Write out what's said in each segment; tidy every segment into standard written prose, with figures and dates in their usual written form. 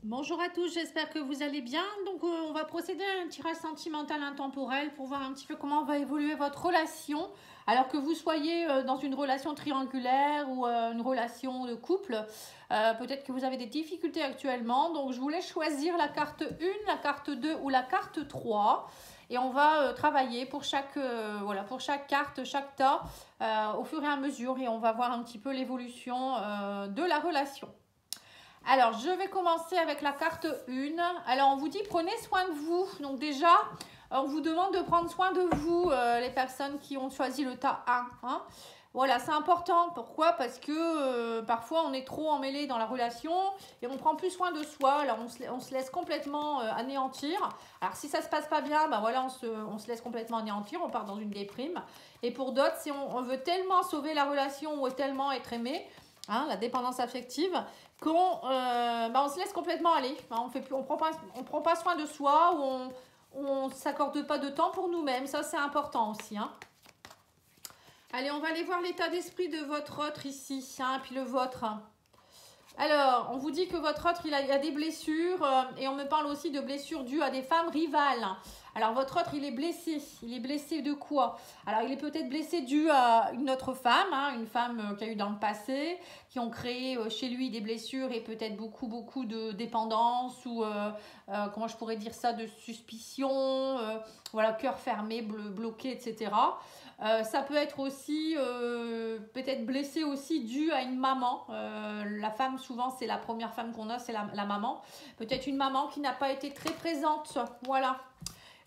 Bonjour à tous, j'espère que vous allez bien. Donc on va procéder à un tirage sentimental intemporel pour voir un petit peu comment va évoluer votre relation. Alors que vous soyez dans une relation triangulaire ou une relation de couple, peut-être que vous avez des difficultés actuellement. Donc je vous laisse choisir la carte 1, la carte 2 ou la carte 3. Et on va travailler pour chaque carte, chaque tas, au fur et à mesure. Et on va voir un petit peu l'évolution de la relation. Alors, je vais commencer avec la carte 1. Alors, on vous dit prenez soin de vous. Donc déjà, on vous demande de prendre soin de vous, les personnes qui ont choisi le tas 1. Hein. Voilà, c'est important. Pourquoi? Parce que parfois, on est trop emmêlé dans la relation et on prend plus soin de soi. Alors, on se laisse complètement anéantir. Alors, si ça ne se passe pas bien, ben voilà, on se laisse complètement anéantir. On part dans une déprime. Et pour d'autres, si on veut tellement sauver la relation ou tellement être aimé, hein, la dépendance affective, qu'on on se laisse complètement aller. Hein, on prend pas soin de soi, ou on ne s'accorde pas de temps pour nous-mêmes. Ça, c'est important aussi. Hein. Allez, on va aller voir l'état d'esprit de votre autre ici, hein, puis le vôtre. Alors, on vous dit que votre autre, il a des blessures et on me parle aussi de blessures dues à des femmes rivales. Alors, votre autre, il est blessé. Il est blessé de quoi? Alors, il est peut-être blessé dû à une autre femme, hein, une femme qu'il y a eu dans le passé, qui ont créé chez lui des blessures et peut-être beaucoup de dépendance ou, comment je pourrais dire ça, de suspicion, voilà, cœur fermé, bloqué, etc. Ça peut être aussi peut-être blessé aussi dû à une maman. La femme, souvent, c'est la première femme qu'on a, c'est la maman. Peut-être une maman qui n'a pas été très présente. Voilà.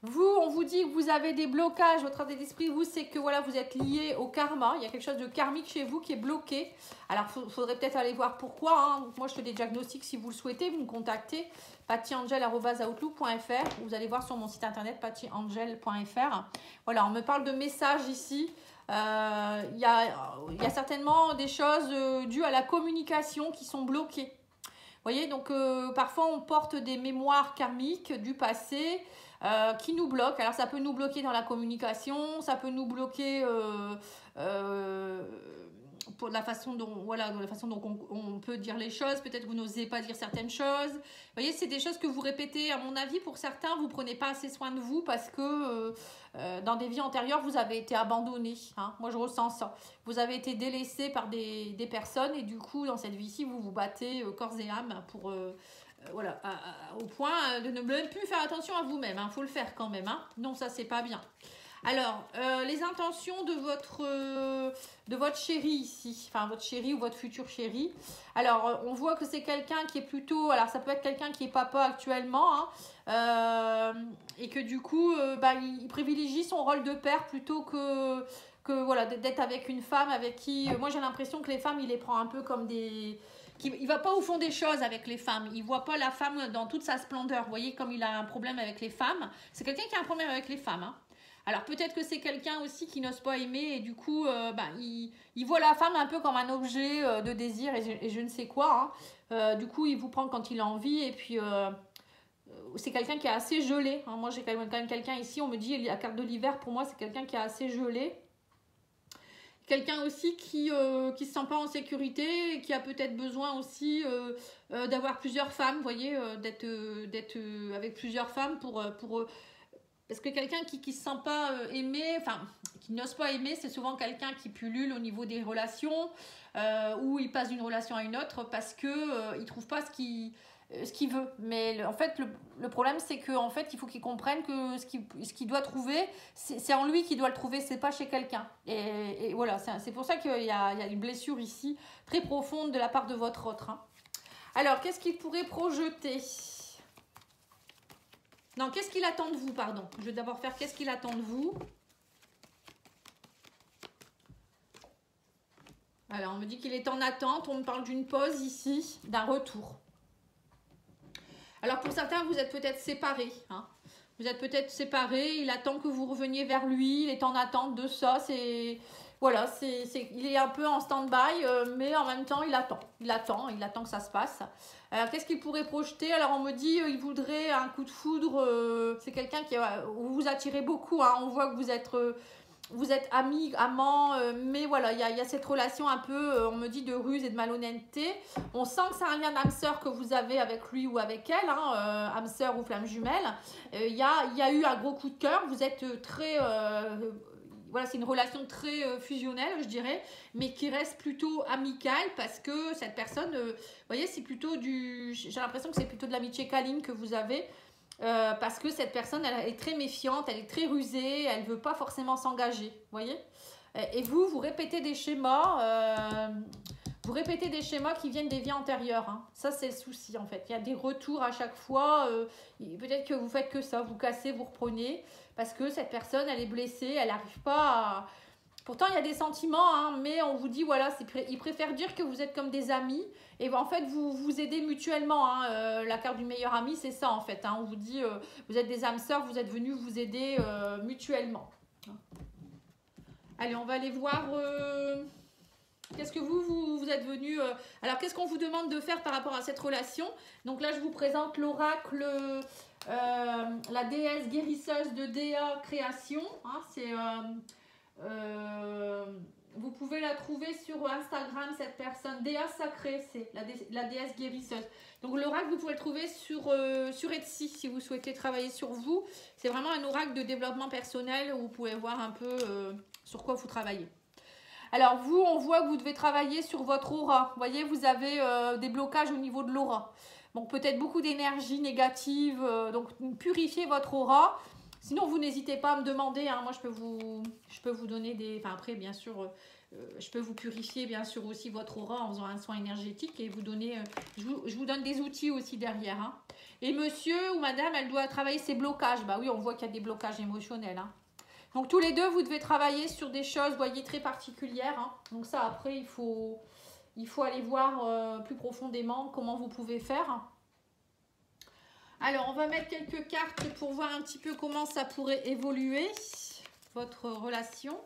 Vous, on vous dit que vous avez des blocages. Votre état d'esprit, vous, c'est que voilà, vous êtes lié au karma. Il y a quelque chose de karmique chez vous qui est bloqué. Alors, il faudrait peut-être aller voir pourquoi. Hein. Donc, moi, je fais des diagnostics si vous le souhaitez. Vous me contactez. pattyangel@outlook.fr. Vous allez voir sur mon site internet pattyangel.fr. Voilà, on me parle de messages ici. Il y a certainement des choses dues à la communication qui sont bloquées. Vous voyez, donc parfois on porte des mémoires karmiques du passé qui nous bloquent. Alors ça peut nous bloquer dans la communication, ça peut nous bloquer pour la façon dont, voilà, de la façon dont on peut dire les choses. Peut-être vous n'osez pas dire certaines choses. Vous voyez, c'est des choses que vous répétez. À mon avis, pour certains, vous ne prenez pas assez soin de vous parce que dans des vies antérieures, vous avez été abandonné. Hein. Moi, je ressens ça. Vous avez été délaissé par des personnes et du coup, dans cette vie-ci, vous vous battez corps et âme pour... voilà, au point de ne même plus faire attention à vous-même. Il faut le faire quand même. Hein. Non, ça, c'est pas bien. Alors, les intentions de votre chéri ici, enfin votre chéri ou votre futur chéri. Alors, on voit que c'est quelqu'un qui est plutôt, alors ça peut être quelqu'un qui est papa actuellement, hein, et que du coup, il privilégie son rôle de père plutôt que voilà, d'être avec une femme avec qui, moi j'ai l'impression que les femmes, il les prend un peu comme des... Il ne va pas au fond des choses avec les femmes. Il ne voit pas la femme dans toute sa splendeur. Vous voyez, comme il a un problème avec les femmes. C'est quelqu'un qui a un problème avec les femmes, hein. Alors peut-être que c'est quelqu'un aussi qui n'ose pas aimer et du coup il voit la femme un peu comme un objet de désir et je ne sais quoi. Hein. Du coup il vous prend quand il a envie et puis c'est quelqu'un qui est assez gelé. Hein. Moi j'ai quand même quelqu'un ici, on me dit la carte de l'hiver pour moi c'est quelqu'un qui est assez gelé. Quelqu'un aussi qui ne se sent pas en sécurité et qui a peut-être besoin aussi d'avoir plusieurs femmes, vous voyez, d'être avec plusieurs femmes pour parce que quelqu'un qui ne se sent pas aimé, enfin, qui n'ose pas aimer, c'est souvent quelqu'un qui pullule au niveau des relations, où il passe d'une relation à une autre parce qu'il ne trouve pas ce qu'il veut. Mais en fait, le problème, c'est qu'en fait, il faut qu'il comprenne que ce qu'il doit trouver, c'est en lui qu'il doit le trouver, c'est pas chez quelqu'un. Et voilà, c'est pour ça qu'il y a une blessure ici, très profonde de la part de votre autre. Hein. Alors, qu'est-ce qu'il pourrait projeter ? Non, qu'est-ce qu'il attend de vous, pardon. Je vais d'abord faire qu'est-ce qu'il attend de vous. Alors, on me dit qu'il est en attente. On me parle d'une pause ici, d'un retour. Alors, pour certains, vous êtes peut-être séparés. Hein. Vous êtes peut-être séparés. Il attend que vous reveniez vers lui. Il est en attente de ça. Voilà, il est un peu en stand-by, mais en même temps, il attend que ça se passe. Alors, qu'est-ce qu'il pourrait projeter? Alors, on me dit il voudrait un coup de foudre. C'est quelqu'un où vous attirez beaucoup. Hein. On voit que vous êtes vous êtes amis, amants, mais voilà, il y a cette relation un peu, on me dit, de ruse et de malhonnêteté. On sent que c'est un lien d'âme sœur que vous avez avec lui ou avec elle, hein, âme sœur ou flamme jumelle. Il y a eu un gros coup de cœur, vous êtes très... voilà, c'est une relation très fusionnelle, je dirais, mais qui reste plutôt amicale parce que cette personne, vous voyez, c'est plutôt du... J'ai l'impression que c'est plutôt de l'amitié câline que vous avez. Parce que cette personne, elle est très méfiante, elle est très rusée, elle ne veut pas forcément s'engager, vous voyez. Et vous répétez des schémas, qui viennent des vies antérieures, hein. Ça, c'est le souci, en fait. Il y a des retours à chaque fois. Peut-être que vous faites que ça, vous cassez, vous reprenez, parce que cette personne, elle est blessée, elle n'arrive pas à... Pourtant, il y a des sentiments, hein, mais on vous dit, voilà, ils préfèrent dire que vous êtes comme des amis. Et en fait, vous vous aidez mutuellement, hein. La carte du meilleur ami, c'est ça, en fait, hein. On vous dit, vous êtes des âmes sœurs, vous êtes venus vous aider mutuellement. Allez, on va aller voir... Qu'est-ce que vous êtes venus... Alors, qu'est-ce qu'on vous demande de faire par rapport à cette relation? Donc là, je vous présente l'oracle... la déesse guérisseuse de Déa Création, hein, c'est... vous pouvez la trouver sur Instagram, cette personne. Déa Sacrée, c'est la déesse guérisseuse. Donc l'oracle, vous pouvez le trouver sur Etsy si vous souhaitez travailler sur vous. C'est vraiment un oracle de développement personnel où vous pouvez voir un peu sur quoi vous travaillez. Alors vous, on voit que vous devez travailler sur votre aura. Vous voyez, vous avez des blocages au niveau de l'aura. Donc peut-être beaucoup d'énergie négative. Donc purifiez votre aura. Sinon, vous n'hésitez pas à me demander, hein, moi je peux vous donner des... Enfin après, bien sûr, je peux vous purifier bien sûr aussi votre aura en faisant un soin énergétique et vous donner... je vous donne des outils aussi derrière, hein. Et monsieur ou madame, elle doit travailler ses blocages. Bah oui, on voit qu'il y a des blocages émotionnels, hein. Donc tous les deux, vous devez travailler sur des choses, vous voyez, très particulières, hein. Donc ça, après, il faut aller voir plus profondément comment vous pouvez faire. Alors, on va mettre quelques cartes pour voir un petit peu comment ça pourrait évoluer, votre relation.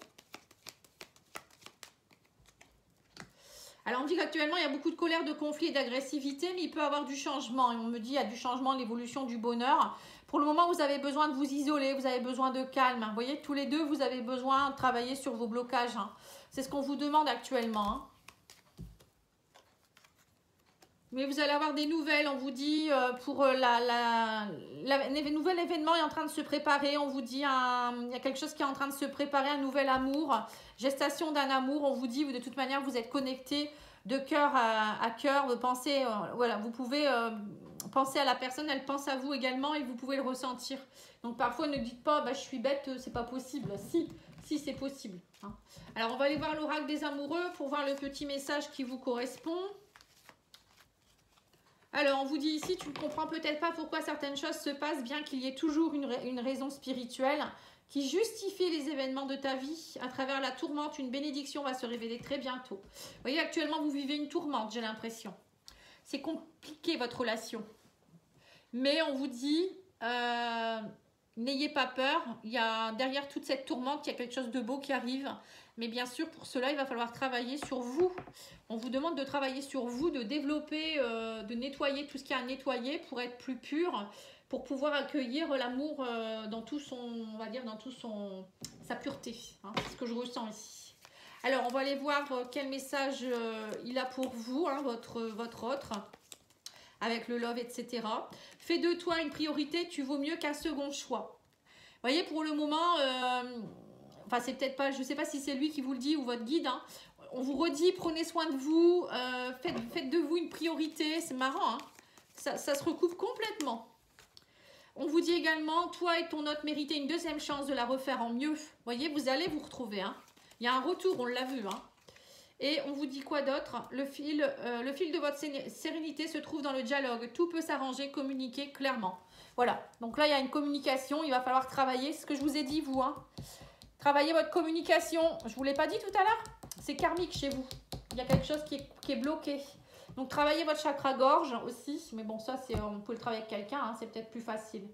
Alors, on dit qu'actuellement, il y a beaucoup de colère, de conflit et d'agressivité, mais il peut y avoir du changement. Et on me dit, il y a du changement, l'évolution du bonheur. Pour le moment, vous avez besoin de vous isoler, vous avez besoin de calme. Vous voyez, tous les deux, vous avez besoin de travailler sur vos blocages, hein. C'est ce qu'on vous demande actuellement, hein. Mais vous allez avoir des nouvelles, on vous dit, pour nouvel événement est en train de se préparer, on vous dit, il y a quelque chose qui est en train de se préparer, un nouvel amour, gestation d'un amour, on vous dit, de toute manière, vous êtes connectés de cœur à cœur, vous pensez, voilà, vous pouvez penser à la personne, elle pense à vous également et vous pouvez le ressentir. Donc parfois, ne dites pas, bah, je suis bête, c'est pas possible. Si c'est possible, hein. Alors, on va aller voir l'oracle des amoureux pour voir le petit message qui vous correspond. Alors, on vous dit ici, tu ne comprends peut-être pas pourquoi certaines choses se passent, bien qu'il y ait toujours une raison spirituelle qui justifie les événements de ta vie. À travers la tourmente, une bénédiction va se révéler très bientôt. Vous voyez, actuellement, vous vivez une tourmente, j'ai l'impression. C'est compliqué, votre relation. Mais on vous dit, n'ayez pas peur. Il y a, derrière toute cette tourmente, il y a quelque chose de beau qui arrive. Mais bien sûr, pour cela, il va falloir travailler sur vous. On vous demande de travailler sur vous, de développer, de nettoyer tout ce qu'il y a à nettoyer pour être plus pur, pour pouvoir accueillir l'amour dans tout son, on va dire, dans tout sa pureté, hein. C'est ce que je ressens ici. Alors, on va aller voir quel message il a pour vous, hein, votre autre, avec le love, etc. Fais de toi une priorité, tu vaux mieux qu'un second choix. Vous voyez, pour le moment... Enfin, c'est peut-être pas, je ne sais pas si c'est lui qui vous le dit ou votre guide, hein. On vous redit, prenez soin de vous, faites de vous une priorité. C'est marrant, hein. Ça se recoupe complètement. On vous dit également, toi et ton hôte méritez une deuxième chance de la refaire en mieux. Vous voyez, vous allez vous retrouver, hein. Il y a un retour, on l'a vu, hein. Et on vous dit quoi d'autre? Le fil de votre sérénité se trouve dans le dialogue. Tout peut s'arranger, communiquer clairement. Voilà, donc là, il y a une communication. Il va falloir travailler. C'est ce que je vous ai dit, vous, hein. Travaillez votre communication. Je ne vous l'ai pas dit tout à l'heure? C'est karmique chez vous. Il y a quelque chose qui est bloqué. Donc, travaillez votre chakra gorge aussi. Mais bon, ça, on peut le travailler avec quelqu'un, hein, c'est peut-être plus facile.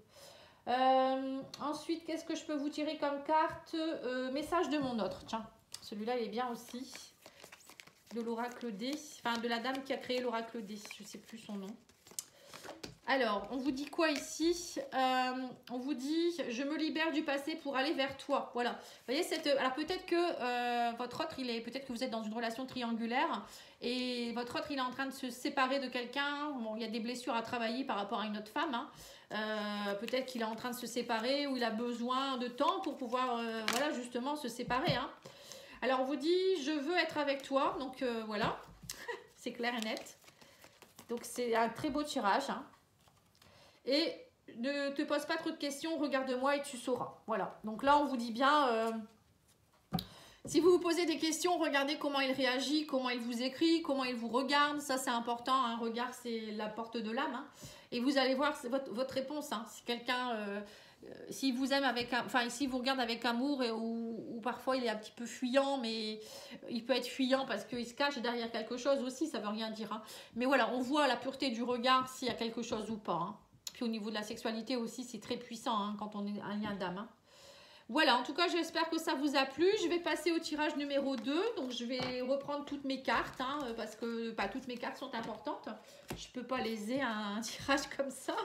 Ensuite, qu'est-ce que je peux vous tirer comme carte? Message de mon autre. Tiens, celui-là, il est bien aussi. De l'oracle D. Enfin, de la dame qui a créé l'oracle D. Je ne sais plus son nom. Alors, on vous dit quoi ici? On vous dit, je me libère du passé pour aller vers toi. Voilà. Vous voyez, alors peut-être que votre autre, peut-être que vous êtes dans une relation triangulaire et votre autre, il est en train de se séparer de quelqu'un. Bon, il y a des blessures à travailler par rapport à une autre femme, hein. Peut-être qu'il est en train de se séparer ou il a besoin de temps pour pouvoir, voilà, justement se séparer, hein. Alors, on vous dit, je veux être avec toi. Donc, voilà, c'est clair et net. Donc, c'est un très beau tirage, hein. Et ne te pose pas trop de questions, regarde-moi et tu sauras. Voilà, donc là on vous dit bien, si vous vous posez des questions, regardez comment il réagit, comment il vous écrit, comment il vous regarde. Ça c'est important, un regard c'est la porte de l'âme, hein. Et vous allez voir votre réponse, hein. Si quelqu'un, s'il vous aime enfin s'il vous regarde avec amour ou parfois il est un petit peu fuyant, mais il peut être fuyant parce qu'il se cache derrière quelque chose aussi, ça veut rien dire, hein. Mais voilà, on voit la pureté du regard s'il y a quelque chose ou pas, hein. Puis au niveau de la sexualité aussi, c'est très puissant, hein, quand on est un lien d'âme, hein. Voilà, en tout cas, j'espère que ça vous a plu. Je vais passer au tirage numéro 2. Donc, je vais reprendre toutes mes cartes, hein, parce que pas toutes mes cartes sont importantes. Je ne peux pas léser un tirage comme ça.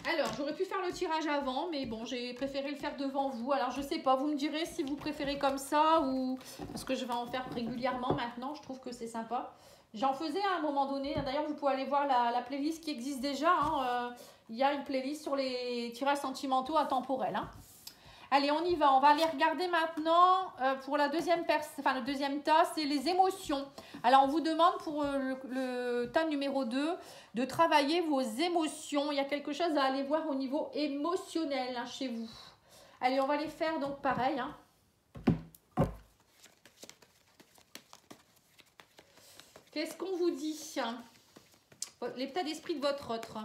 Alors, j'aurais pu faire le tirage avant, mais bon, j'ai préféré le faire devant vous. Alors, je ne sais pas, vous me direz si vous préférez comme ça ou... Parce que je vais en faire régulièrement maintenant, je trouve que c'est sympa. J'en faisais à un moment donné. D'ailleurs, vous pouvez aller voir la playlist qui existe déjà, hein. Il y a une playlist sur les tirages sentimentaux intemporels, hein. Allez, on y va. On va aller regarder maintenant pour la deuxième le deuxième tas, c'est les émotions. Alors, on vous demande pour le tas numéro 2 de travailler vos émotions. Il y a quelque chose à aller voir au niveau émotionnel, hein, chez vous. Allez, on va les faire donc pareil, hein. Qu'est-ce qu'on vous dit? L'état d'esprit de votre autre.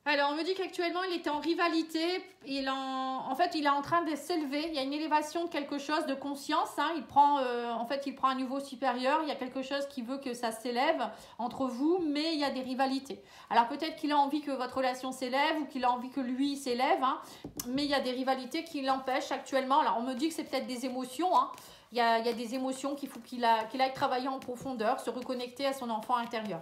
Alors, on me dit qu'actuellement, il était en rivalité. En fait, il est en train de s'élever. Il y a une élévation de quelque chose de conscience, hein. En fait, il prend un niveau supérieur. Il y a quelque chose qui veut que ça s'élève entre vous, mais il y a des rivalités. Alors, peut-être qu'il a envie que votre relation s'élève ou qu'il a envie que lui s'élève, hein, mais il y a des rivalités qui l'empêchent actuellement. Alors, on me dit que c'est peut-être des émotions, hein. Il y a des émotions qu'il faut qu'il aille travailler en profondeur, se reconnecter à son enfant intérieur.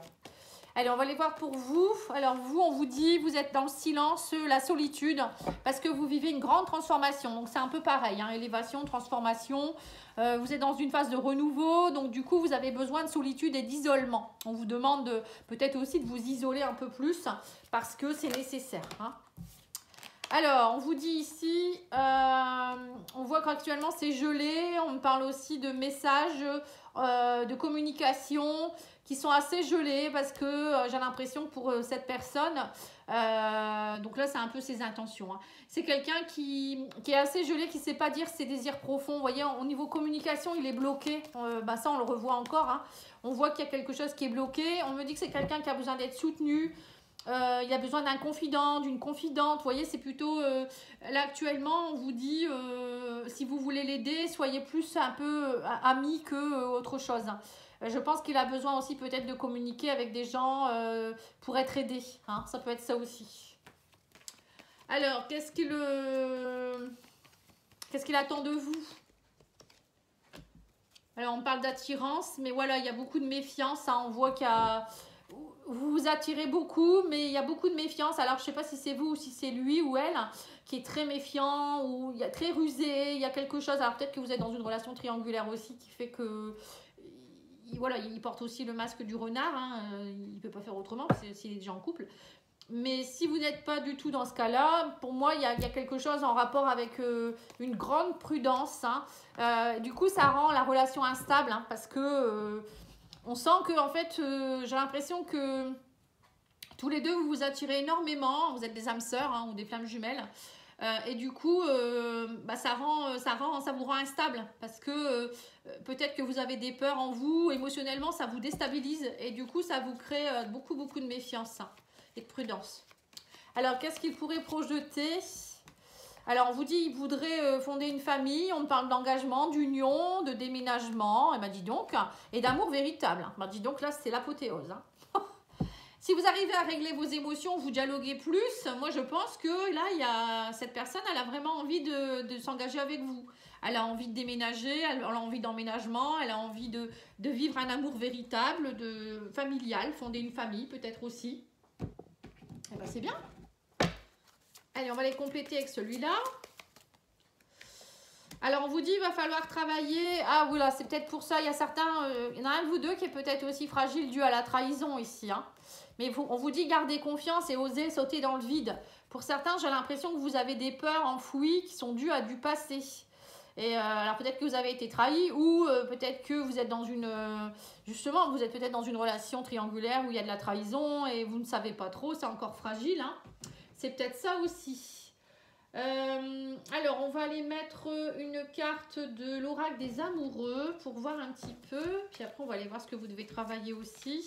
Allez, on va les voir pour vous. Alors vous, on vous dit, vous êtes dans le silence, la solitude, parce que vous vivez une grande transformation. Donc c'est un peu pareil, hein, élévation, transformation. Vous êtes dans une phase de renouveau, donc du coup, vous avez besoin de solitude et d'isolement. On vous demande peut-être aussi de vous isoler un peu plus, parce que c'est nécessaire, hein. Alors, on vous dit ici, on voit qu'actuellement c'est gelé. On me parle aussi de messages, de communication qui sont assez gelés parce que j'ai l'impression que pour cette personne, donc là c'est un peu ses intentions, hein. C'est quelqu'un qui est assez gelé, qui ne sait pas dire ses désirs profonds. Vous voyez, au niveau communication, il est bloqué. Ça, on le revoit encore, hein. On voit qu'il y a quelque chose qui est bloqué. On me dit que c'est quelqu'un qui a besoin d'être soutenu. Il a besoin d'un confident, d'une confidente. Vous voyez, c'est plutôt... là, actuellement, on vous dit, si vous voulez l'aider, soyez plus un peu amis que autre chose. Je pense qu'il a besoin aussi peut-être de communiquer avec des gens pour être aidé, hein. Ça peut être ça aussi. Alors, qu'est-ce qu'il attend de vous? Alors, on parle d'attirance, mais voilà, il y a beaucoup de méfiance, hein. On voit qu'il y a... Vous vous attirez beaucoup, mais il y a beaucoup de méfiance. Alors, je ne sais pas si c'est vous ou si c'est lui ou elle qui est très méfiant ou il y a très rusé. Il y a quelque chose. Alors, peut-être que vous êtes dans une relation triangulaire aussi qui fait que... Voilà, il porte aussi le masque du renard, hein. Il ne peut pas faire autrement s'il est déjà en couple. Mais si vous n'êtes pas du tout dans ce cas-là, pour moi, il y a quelque chose en rapport avec une grande prudence, hein. Du coup, ça rend la relation instable, hein, parce que... on sent que, en fait, j'ai l'impression que tous les deux, vous vous attirez énormément. Vous êtes des âmes sœurs, hein, ou des flammes jumelles. Et du coup, ça vous rend instable. Parce que peut-être que vous avez des peurs en vous. Émotionnellement, ça vous déstabilise. Et du coup, ça vous crée beaucoup, beaucoup de méfiance, hein, et de prudence. Alors, qu'est-ce qu'il pourrait projeter ? Alors, on vous dit, il voudrait fonder une famille. On parle d'engagement, d'union, de déménagement. Et dis donc, et d'amour véritable. Dis donc, là, c'est l'apothéose, hein. Si vous arrivez à régler vos émotions, vous dialoguez plus, moi je pense que là, il y a cette personne, elle a vraiment envie de s'engager avec vous. Elle a envie de déménager, elle a envie d'emménagement, elle a envie de vivre un amour véritable, familial, fonder une famille peut-être aussi. Eh ben c'est bien. Allez, on va les compléter avec celui-là. Alors, on vous dit, il va falloir travailler. Ah, voilà, c'est peut-être pour ça. Il y a certains, il y en a un de vous deux qui est peut-être aussi fragile dû à la trahison ici. Hein. Mais on vous dit, gardez confiance et osez sauter dans le vide. Pour certains, j'ai l'impression que vous avez des peurs enfouies qui sont dues à du passé. Et alors, peut-être que vous avez été trahi ou peut-être que vous êtes dans une... justement, vous êtes peut-être dans une relation triangulaire où il y a de la trahison et vous ne savez pas trop. C'est encore fragile. Hein. C'est peut-être ça aussi. Alors, on va aller mettre une carte de l'oracle des amoureux pour voir un petit peu. Puis après, on va aller voir ce que vous devez travailler aussi.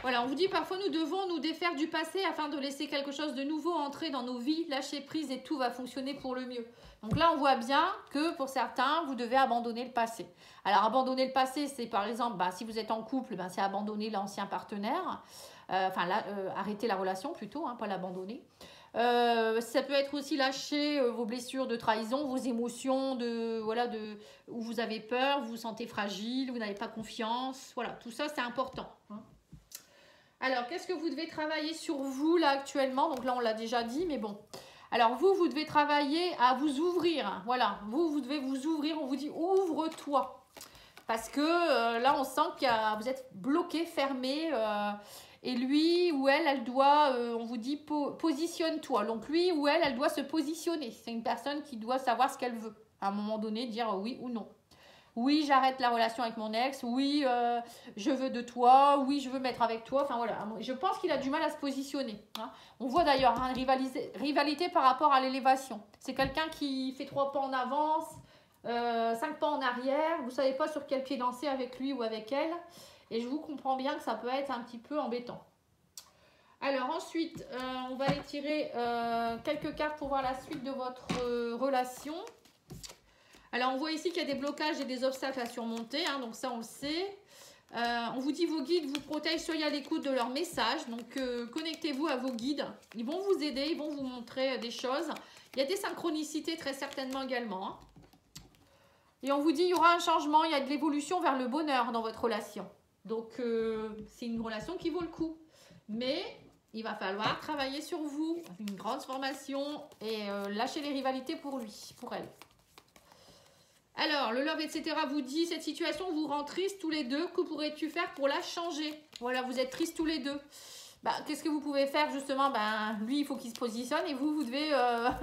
Voilà, on vous dit parfois nous devons nous défaire du passé afin de laisser quelque chose de nouveau entrer dans nos vies, lâcher prise et tout va fonctionner pour le mieux. Donc là, on voit bien que pour certains, vous devez abandonner le passé. Alors, abandonner le passé, c'est par exemple, si vous êtes en couple, c'est abandonner l'ancien partenaire. Arrêter la relation plutôt, hein, pas l'abandonner. Ça peut être aussi lâcher vos blessures de trahison, vos émotions où vous avez peur, vous vous sentez fragile, vous n'avez pas confiance. Voilà, tout ça, c'est important. Hein. Alors, qu'est-ce que vous devez travailler sur vous là actuellement? Donc là, on l'a déjà dit, mais bon. Alors, vous devez travailler à vous ouvrir. Voilà, vous devez vous ouvrir. On vous dit, ouvre-toi. Parce que là, on sent que vous êtes bloqué, fermé. Et lui ou elle doit, on vous dit, positionne-toi. Donc lui ou elle doit se positionner. C'est une personne qui doit savoir ce qu'elle veut. À un moment donné, dire oui ou non. Oui, j'arrête la relation avec mon ex. Oui, je veux de toi. Oui, je veux mettre avec toi. Enfin voilà, je pense qu'il a du mal à se positionner. Hein. On voit d'ailleurs une rivalité par rapport à l'élévation. C'est quelqu'un qui fait 3 pas en avance, 5 pas en arrière. Vous ne savez pas sur quel pied danser avec lui ou avec elle. Et je vous comprends bien que ça peut être un petit peu embêtant. Alors ensuite, on va aller tirer quelques cartes pour voir la suite de votre relation. Alors on voit ici qu'il y a des blocages et des obstacles à surmonter. Hein, donc ça, on le sait. On vous dit vos guides vous protègent, soyez à l'écoute de leurs messages. Donc connectez-vous à vos guides. Ils vont vous aider, ils vont vous montrer des choses. Il y a des synchronicités très certainement également. Hein. Et on vous dit il y aura un changement, il y a de l'évolution vers le bonheur dans votre relation. Donc, c'est une relation qui vaut le coup. Mais il va falloir travailler sur vous, une grande formation et lâcher les rivalités pour lui, pour elle. Alors, le love, etc. vous dit, cette situation vous rend triste tous les deux. Que pourrais-tu faire pour la changer? Voilà, vous êtes tristes tous les deux. Qu'est-ce que vous pouvez faire justement? Lui, il faut qu'il se positionne et vous devez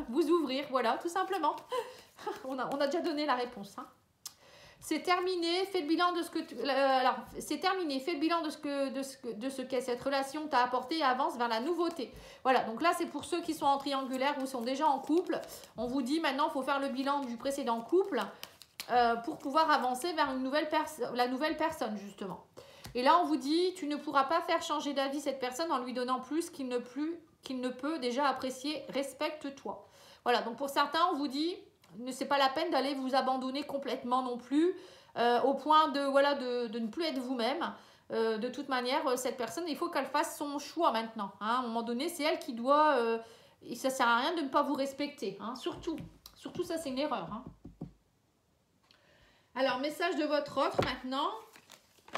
vous ouvrir. Voilà, tout simplement. on a déjà donné la réponse, hein. C'est terminé, fais le bilan de ce que c'est terminé, fais le bilan de ce qu'est cette relation t'a apporté et avance vers la nouveauté. Voilà, donc là c'est pour ceux qui sont en triangulaire ou sont déjà en couple. On vous dit maintenant il faut faire le bilan du précédent couple pour pouvoir avancer vers la nouvelle personne justement. Et là on vous dit tu ne pourras pas faire changer d'avis cette personne en lui donnant plus qu'il ne peut déjà apprécier, respecte-toi. Voilà, donc pour certains on vous dit c'est pas la peine d'aller vous abandonner complètement non plus, au point de ne plus être vous-même. De toute manière, cette personne, il faut qu'elle fasse son choix maintenant. Hein. À un moment donné, c'est elle qui doit... et ça sert à rien de ne pas vous respecter. Hein. Surtout, ça, c'est une erreur. Hein. Alors, message de votre offre maintenant.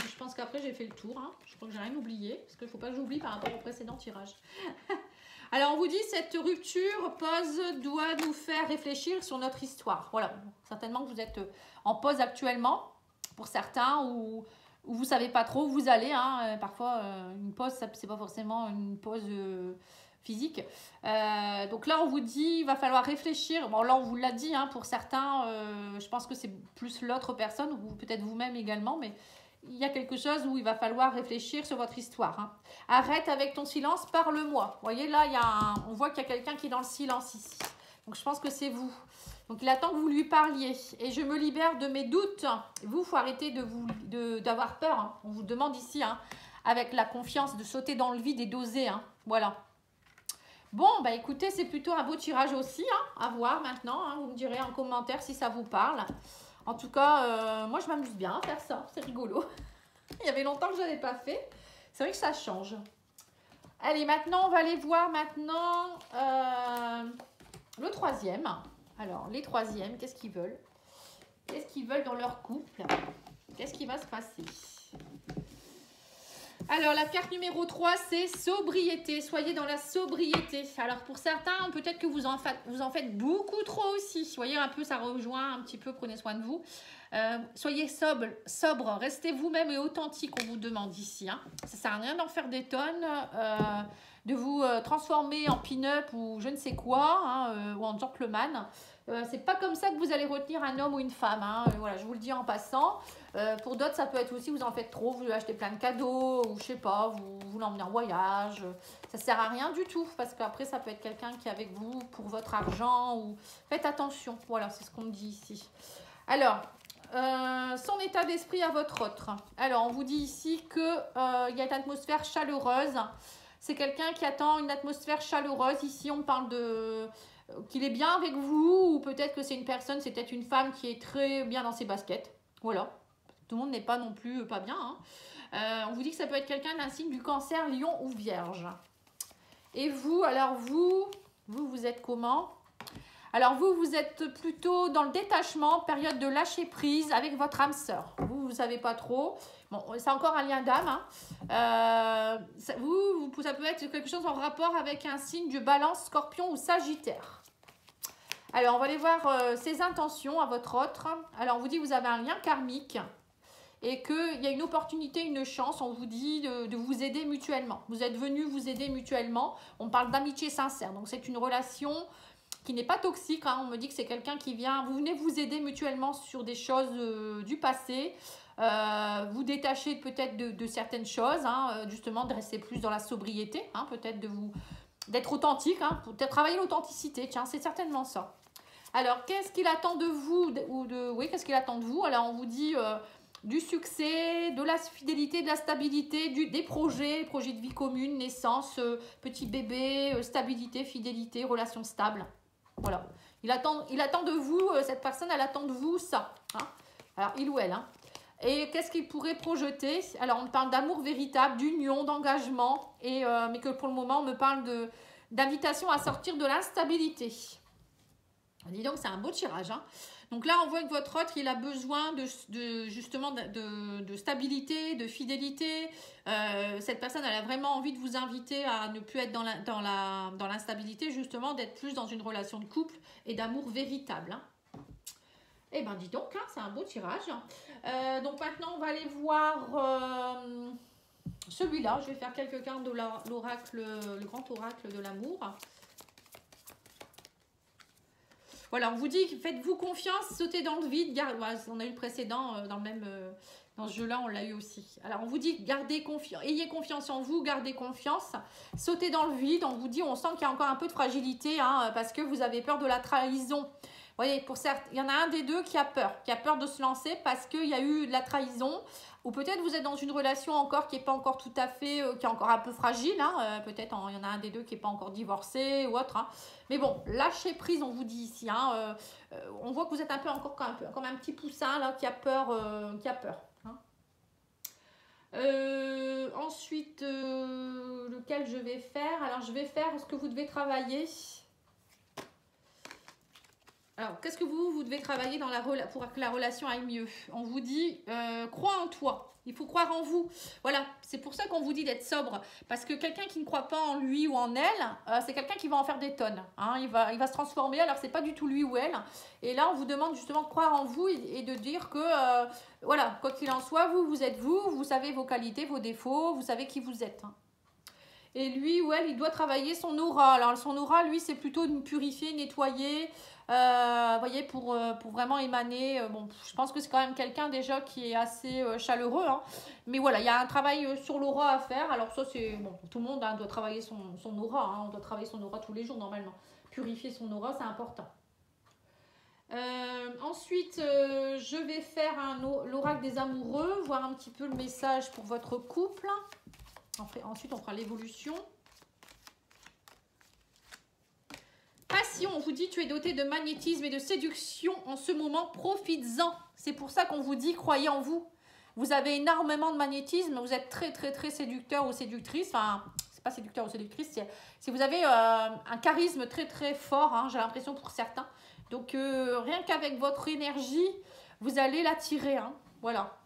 Je pense qu'après, j'ai fait le tour. Hein. Je crois que j'ai rien oublié, parce qu'il ne faut pas que j'oublie par rapport au précédent tirage. Alors, on vous dit, cette pause doit nous faire réfléchir sur notre histoire. Voilà, certainement que vous êtes en pause actuellement, pour certains, ou vous ne savez pas trop où vous allez. Hein. Parfois, une pause, ce n'est pas forcément une pause physique. Donc là, on vous dit, il va falloir réfléchir. Bon, là, on vous l'a dit, hein, pour certains, je pense que c'est plus l'autre personne, ou peut-être vous-même également, mais... il y a quelque chose où il va falloir réfléchir sur votre histoire. Hein. Arrête avec ton silence, parle-moi. Vous voyez, là, on voit qu'il y a quelqu'un qui est dans le silence ici. Donc, je pense que c'est vous. Donc, il attend que vous lui parliez. Et je me libère de mes doutes. Vous, il faut arrêter d'avoir peur. Hein. On vous demande ici, hein, avec la confiance, de sauter dans le vide et d'oser. Hein. Voilà. Bon, écoutez, c'est plutôt un beau tirage aussi. Hein, à voir maintenant. Hein. Vous me direz en commentaire si ça vous parle. En tout cas, moi, je m'amuse bien à faire ça. C'est rigolo. Il y avait longtemps que je n'avais pas fait. C'est vrai que ça change. Allez, maintenant, on va aller voir maintenant le troisième. Alors, les troisièmes, qu'est-ce qu'ils veulent? Qu'est-ce qu'ils veulent dans leur couple? Qu'est-ce qui va se passer? Alors, la carte numéro 3, c'est sobriété. Soyez dans la sobriété. Alors, pour certains, peut-être que vous en faites beaucoup trop aussi. Vous voyez, un peu, ça rejoint un petit peu, prenez soin de vous. Soyez sobre, restez vous-même et authentique, on vous demande ici. Hein. Ça ne sert à rien d'en faire des tonnes, de vous transformer en pin-up ou je ne sais quoi, hein, ou en gentleman. C'est pas comme ça que vous allez retenir un homme ou une femme. Hein. Voilà, je vous le dis en passant. Pour d'autres, ça peut être aussi, vous en faites trop, vous lui achetez plein de cadeaux, ou je sais pas, vous l'emmenez en voyage. Ça sert à rien du tout, parce qu'après, ça peut être quelqu'un qui est avec vous pour votre argent. Ou faites attention, voilà, c'est ce qu'on me dit ici. Alors, son état d'esprit à votre autre. Alors, on vous dit ici qu'il y a une atmosphère chaleureuse. C'est quelqu'un qui attend une atmosphère chaleureuse. Ici, on parle de qu'il est bien avec vous, ou peut-être que c'est une personne, c'est peut-être une femme qui est très bien dans ses baskets. Voilà. Tout le monde n'est pas non plus pas bien. Hein. On vous dit que ça peut être quelqu'un d'un signe du Cancer, Lion ou Vierge. Et vous, alors vous êtes comment? Alors vous êtes plutôt dans le détachement, période de lâcher prise avec votre âme sœur. Vous ne savez pas trop. Bon, c'est encore un lien d'âme. Hein. Ça peut être quelque chose en rapport avec un signe de Balance, Scorpion ou Sagittaire. Alors, on va aller voir ses intentions à votre autre. Alors, on vous dit que vous avez un lien karmique et qu'il y a une opportunité, une chance, on vous dit de vous aider mutuellement. Vous êtes venus vous aider mutuellement. On parle d'amitié sincère. Donc, c'est une relation qui n'est pas toxique. Hein. On me dit que c'est quelqu'un qui vient, vous venez vous aider mutuellement sur des choses du passé. Vous détacher peut-être de certaines choses, hein, justement de rester plus dans la sobriété, hein, peut-être d'être authentique, hein, peut-être travailler l'authenticité, tiens, c'est certainement ça. Alors, qu'est-ce qu'il attend de vous oui, qu'est-ce qu'il attend de vous? Alors, on vous dit du succès, de la fidélité, de la stabilité, des projets de vie commune, naissance, petit bébé, stabilité, fidélité, relation stable. Voilà. Il attend de vous, cette personne, elle attend de vous ça. Hein. Alors, il ou elle, hein. Et qu'est-ce qu'il pourrait projeter? Alors, on parle d'amour véritable, d'union, d'engagement, mais que pour le moment, on me parle d'invitation à sortir de l'instabilité. Dis donc, c'est un beau tirage. Hein. Donc là, on voit que votre autre, il a besoin justement de stabilité, de fidélité. Cette personne, elle a vraiment envie de vous inviter à ne plus être dans l'instabilité, justement, d'être plus dans une relation de couple et d'amour véritable. Hein. Eh bien, dis donc, hein, c'est un beau tirage. Donc maintenant, on va aller voir celui-là. Je vais faire quelques cartes de l'oracle, le grand oracle de l'amour. Voilà, on vous dit, faites-vous confiance, sautez dans le vide. Voilà, on a eu le précédent dans ce jeu-là, on l'a eu aussi. Alors, on vous dit, ayez confiance en vous, gardez confiance, sautez dans le vide. On vous dit, on sent qu'il y a encore un peu de fragilité, hein, parce que vous avez peur de la trahison. Vous voyez, pour certains, il y en a un des deux qui a peur de se lancer parce qu'il y a eu de la trahison. Ou peut-être vous êtes dans une relation encore qui n'est pas encore tout à fait, qui est encore un peu fragile. Hein, peut-être il y en a un des deux qui n'est pas encore divorcé ou autre. Hein. Mais bon, lâchez prise, on vous dit ici. Hein, on voit que vous êtes un peu encore comme un petit poussin là, qui a peur. Hein. Ensuite, lequel je vais faire? Alors, je vais faire ce que vous devez travailler. Alors, qu'est-ce que vous devez travailler pour que la relation aille mieux? On vous dit, crois en toi. Il faut croire en vous. Voilà, c'est pour ça qu'on vous dit d'être sobre. Parce que quelqu'un qui ne croit pas en lui ou en elle, c'est quelqu'un qui va en faire des tonnes. Hein. Il va se transformer, alors c'est pas du tout lui ou elle. Et là, on vous demande justement de croire en vous et de dire que, voilà, quoi qu'il en soit, vous êtes vous savez vos qualités, vos défauts, vous savez qui vous êtes. Hein. Et lui ou elle, il doit travailler son aura. Alors, son aura, lui, c'est plutôt de purifier, nettoyer... voyez, pour vraiment émaner, bon, je pense que c'est quand même quelqu'un déjà qui est assez chaleureux, hein. Mais voilà, il y a un travail sur l'aura à faire. Alors ça, c'est bon, tout le monde hein, doit travailler son aura, hein. On doit travailler son aura tous les jours normalement. Purifier son aura, c'est important. Ensuite, je vais faire l'oracle des amoureux, voir un petit peu le message pour votre couple. Ensuite, on fera l'évolution. Passion, on vous dit tu es doté de magnétisme et de séduction en ce moment, profites-en. C'est pour ça qu'on vous dit croyez en vous. Vous avez énormément de magnétisme. Vous êtes très, très, très séducteur ou séductrice. Enfin, c'est pas séducteur ou séductrice. Si vous avez un charisme très, très fort, hein, j'ai l'impression pour certains. Donc, rien qu'avec votre énergie, vous allez l'attirer. Hein, voilà.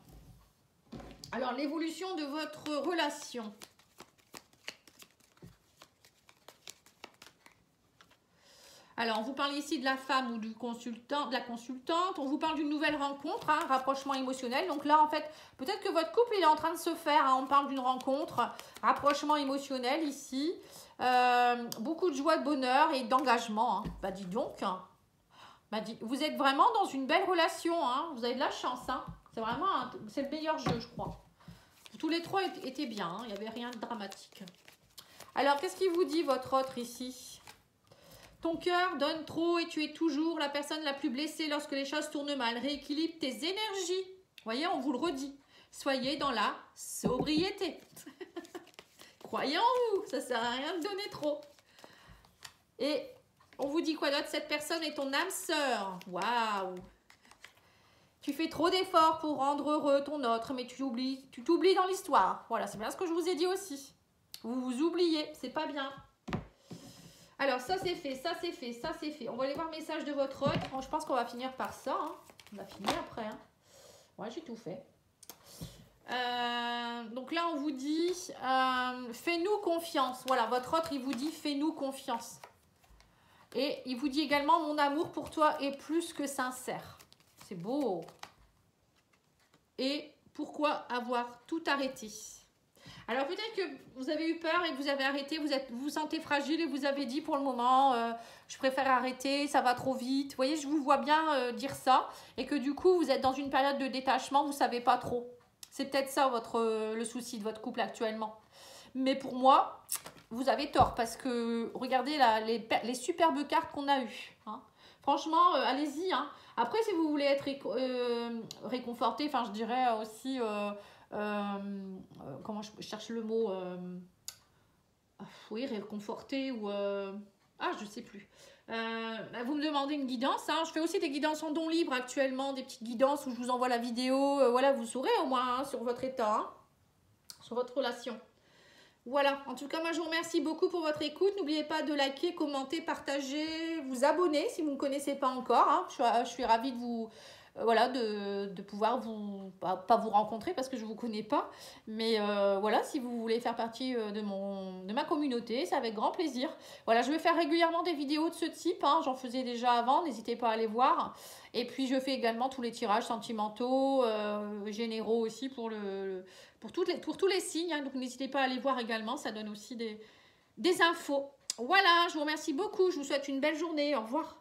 Alors, l'évolution de votre relation. Alors, on vous parle ici de la femme ou du consultant, de la consultante. On vous parle d'une nouvelle rencontre, hein, rapprochement émotionnel. Donc là, en fait, peut-être que votre couple, il est en train de se faire. Hein, on parle d'une rencontre, rapprochement émotionnel ici. Beaucoup de joie, de bonheur et d'engagement. Hein. Bah, dis donc. Hein. Bah, vous êtes vraiment dans une belle relation. Hein. Vous avez de la chance. Hein. C'est vraiment c'est le meilleur jeu, je crois. Tous les trois étaient bien. Hein. Il n'y avait rien de dramatique. Alors, qu'est-ce qu'il vous dit, votre autre ici ? Ton cœur donne trop et tu es toujours la personne la plus blessée lorsque les choses tournent mal. Rééquilibre tes énergies. Voyez, on vous le redit. Soyez dans la sobriété. Croyez en vous, ça ne sert à rien de donner trop. Et on vous dit quoi d'autre? Cette personne est ton âme sœur. Waouh! Tu fais trop d'efforts pour rendre heureux ton autre, mais tu t'oublies dans l'histoire. Voilà, c'est bien ce que je vous ai dit aussi. Vous vous oubliez, c'est pas bien. Alors, ça c'est fait, ça c'est fait, ça c'est fait. On va aller voir le message de votre autre. Bon, je pense qu'on va finir par ça. Hein. On va finir après. Hein. Ouais, j'ai tout fait. Donc là, on vous dit, fais-nous confiance. Voilà, votre autre, il vous dit, fais-nous confiance. Et il vous dit également, mon amour pour toi est plus que sincère. C'est beau. Et pourquoi avoir tout arrêté? Alors peut-être que vous avez eu peur et que vous avez arrêté, vous vous sentez fragile et vous avez dit pour le moment, je préfère arrêter, ça va trop vite. Vous voyez, je vous vois bien dire ça et que du coup, vous êtes dans une période de détachement, vous ne savez pas trop. C'est peut-être ça le souci de votre couple actuellement. Mais pour moi, vous avez tort parce que regardez les superbes cartes qu'on a eues. Hein. Franchement, allez-y. Hein. Après, si vous voulez être réconforté, enfin je dirais aussi... comment je cherche le mot oui, réconforter ou je sais plus. Vous me demandez une guidance, hein. Je fais aussi des guidances en don libre actuellement, des petites guidances où je vous envoie la vidéo, voilà, vous saurez au moins hein, sur votre état, hein, sur votre relation. Voilà, en tout cas, moi je vous remercie beaucoup pour votre écoute. N'oubliez pas de liker, commenter, partager, vous abonner si vous ne me connaissez pas encore. Hein. Je suis ravie de vous... voilà, de pouvoir vous, pas vous rencontrer parce que je ne vous connais pas, mais voilà, si vous voulez faire partie de ma communauté, c'est avec grand plaisir. Voilà, je vais faire régulièrement des vidéos de ce type, hein, j'en faisais déjà avant, n'hésitez pas à aller voir. Et puis je fais également tous les tirages sentimentaux, généraux aussi pour tous les signes, hein, donc n'hésitez pas à aller voir également, ça donne aussi des infos. Voilà, je vous remercie beaucoup, je vous souhaite une belle journée, au revoir.